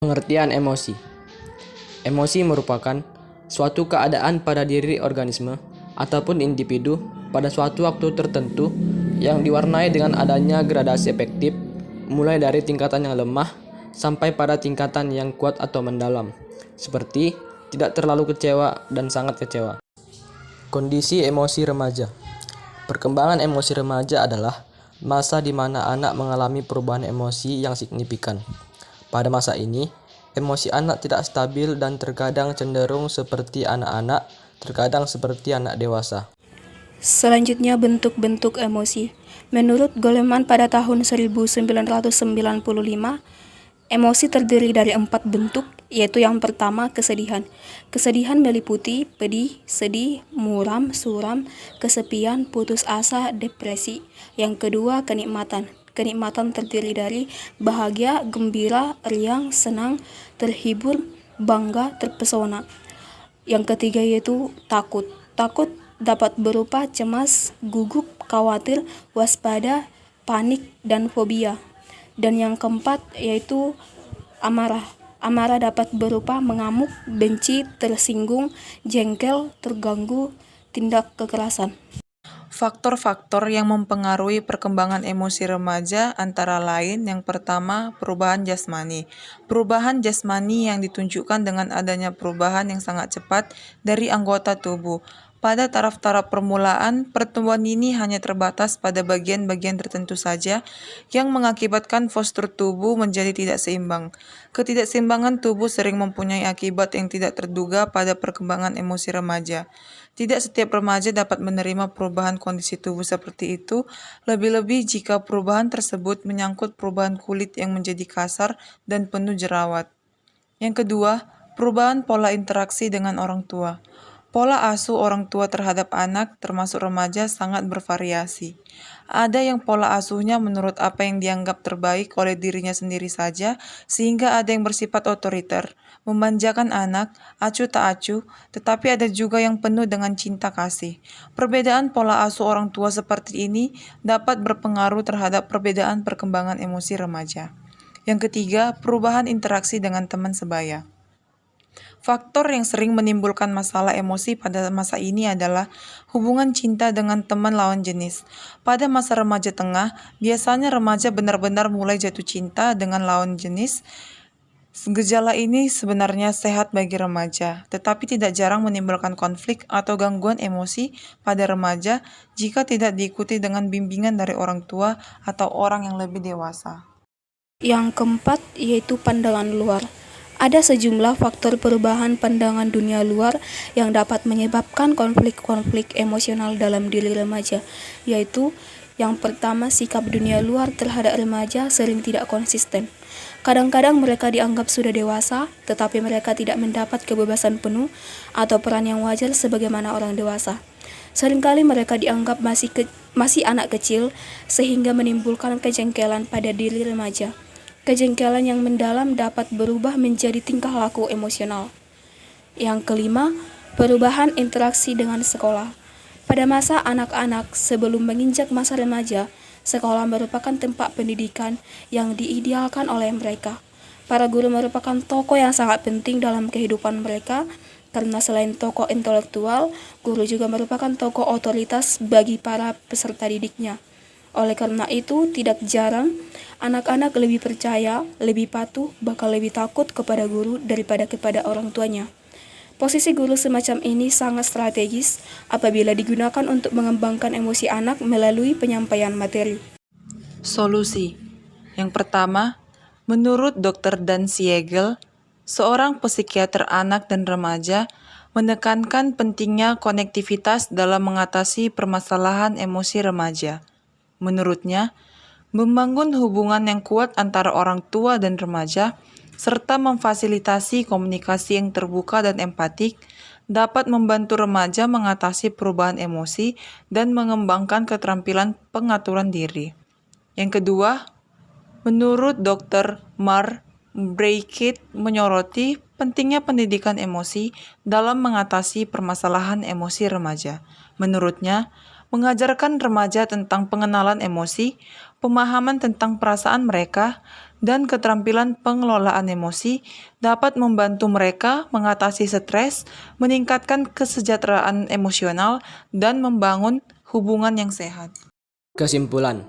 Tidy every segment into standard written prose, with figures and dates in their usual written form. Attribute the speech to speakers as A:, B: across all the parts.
A: Pengertian emosi. Emosi merupakan suatu keadaan pada diri organisme ataupun individu pada suatu waktu tertentu yang diwarnai dengan adanya gradasi efektif, mulai dari tingkatan yang lemah sampai pada tingkatan yang kuat atau mendalam, seperti tidak terlalu kecewa dan sangat kecewa. Kondisi emosi remaja. Perkembangan emosi remaja adalah masa di mana anak mengalami perubahan emosi yang signifikan. Pada masa ini, emosi anak tidak stabil dan terkadang cenderung seperti anak-anak, terkadang seperti anak dewasa.
B: Selanjutnya, bentuk-bentuk emosi. Menurut Goleman pada tahun 1995, emosi terdiri dari 4 bentuk, yaitu yang pertama kesedihan. Kesedihan meliputi pedih, sedih, muram, suram, kesepian, putus asa, depresi. Yang kedua kenikmatan. Kenikmatan terdiri dari bahagia, gembira, riang, senang, terhibur, bangga, terpesona. Yang ketiga yaitu takut. Takut dapat berupa cemas, gugup, khawatir, waspada, panik, dan fobia. Dan yang keempat yaitu amarah. Amarah dapat berupa mengamuk, benci, tersinggung, jengkel, terganggu, tindak kekerasan.
C: Faktor-faktor yang mempengaruhi perkembangan emosi remaja antara lain yang pertama, perubahan jasmani. Perubahan jasmani yang ditunjukkan dengan adanya perubahan yang sangat cepat dari anggota tubuh. Pada taraf-taraf permulaan, pertumbuhan ini hanya terbatas pada bagian-bagian tertentu saja yang mengakibatkan postur tubuh menjadi tidak seimbang. Ketidakseimbangan tubuh sering mempunyai akibat yang tidak terduga pada perkembangan emosi remaja. Tidak setiap remaja dapat menerima perubahan kondisi tubuh seperti itu, lebih-lebih jika perubahan tersebut menyangkut perubahan kulit yang menjadi kasar dan penuh jerawat. Yang kedua, perubahan pola interaksi dengan orang tua. Pola asuh orang tua terhadap anak, termasuk remaja, sangat bervariasi. Ada yang pola asuhnya menurut apa yang dianggap terbaik oleh dirinya sendiri saja, sehingga ada yang bersifat otoriter, memanjakan anak, acuh tak acuh, tetapi ada juga yang penuh dengan cinta kasih. Perbedaan pola asuh orang tua seperti ini dapat berpengaruh terhadap perbedaan perkembangan emosi remaja. Yang ketiga, perubahan interaksi dengan teman sebaya. Faktor yang sering menimbulkan masalah emosi pada masa ini adalah hubungan cinta dengan teman lawan jenis. Pada masa remaja tengah, biasanya remaja benar-benar mulai jatuh cinta dengan lawan jenis. Gejala ini sebenarnya sehat bagi remaja, tetapi tidak jarang menimbulkan konflik atau gangguan emosi pada remaja jika tidak diikuti dengan bimbingan dari orang tua atau orang yang lebih dewasa.
B: Yang keempat yaitu pandangan luar. Ada sejumlah faktor perubahan pandangan dunia luar yang dapat menyebabkan konflik-konflik emosional dalam diri remaja, yaitu yang pertama, sikap dunia luar terhadap remaja sering tidak konsisten. Kadang-kadang mereka dianggap sudah dewasa, tetapi mereka tidak mendapat kebebasan penuh atau peran yang wajar sebagaimana orang dewasa. Seringkali mereka dianggap masih anak kecil, sehingga menimbulkan kejengkelan pada diri remaja. Kejengkelan yang mendalam dapat berubah menjadi tingkah laku emosional. Yang kelima, perubahan interaksi dengan sekolah. Pada masa anak-anak sebelum menginjak masa remaja, sekolah merupakan tempat pendidikan yang diidealkan oleh mereka. Para guru merupakan tokoh yang sangat penting dalam kehidupan mereka, karena selain tokoh intelektual, guru juga merupakan tokoh otoritas bagi para peserta didiknya. Oleh karena itu, tidak jarang anak-anak lebih percaya, lebih patuh, bahkan lebih takut kepada guru daripada kepada orang tuanya. Posisi guru semacam ini sangat strategis apabila digunakan untuk mengembangkan emosi anak melalui penyampaian materi.
C: Solusi. Yang pertama, menurut Dr. Dan Siegel, seorang psikiater anak dan remaja menekankan pentingnya konektivitas dalam mengatasi permasalahan emosi remaja. Menurutnya, membangun hubungan yang kuat antara orang tua dan remaja, serta memfasilitasi komunikasi yang terbuka dan empatik, dapat membantu remaja mengatasi perubahan emosi dan mengembangkan keterampilan pengaturan diri. Yang kedua, menurut Dr. Mark Brackett menyoroti pentingnya pendidikan emosi dalam mengatasi permasalahan emosi remaja. Menurutnya, mengajarkan remaja tentang pengenalan emosi, pemahaman tentang perasaan mereka, dan keterampilan pengelolaan emosi dapat membantu mereka mengatasi stres, meningkatkan kesejahteraan emosional, dan membangun hubungan yang sehat.
A: Kesimpulan,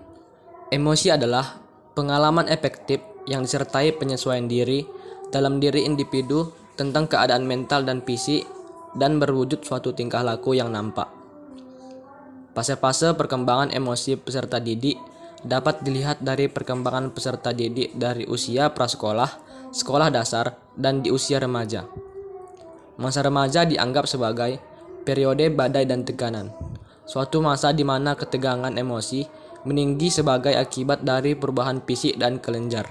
A: emosi adalah pengalaman efektif yang disertai penyesuaian diri dalam diri individu tentang keadaan mental dan fisik dan berwujud suatu tingkah laku yang nampak. Fase-fase perkembangan emosi peserta didik dapat dilihat dari perkembangan peserta didik dari usia prasekolah, sekolah dasar, dan di usia remaja. Masa remaja dianggap sebagai periode badai dan tekanan, suatu masa di mana ketegangan emosi meninggi sebagai akibat dari perubahan fisik dan kelenjar.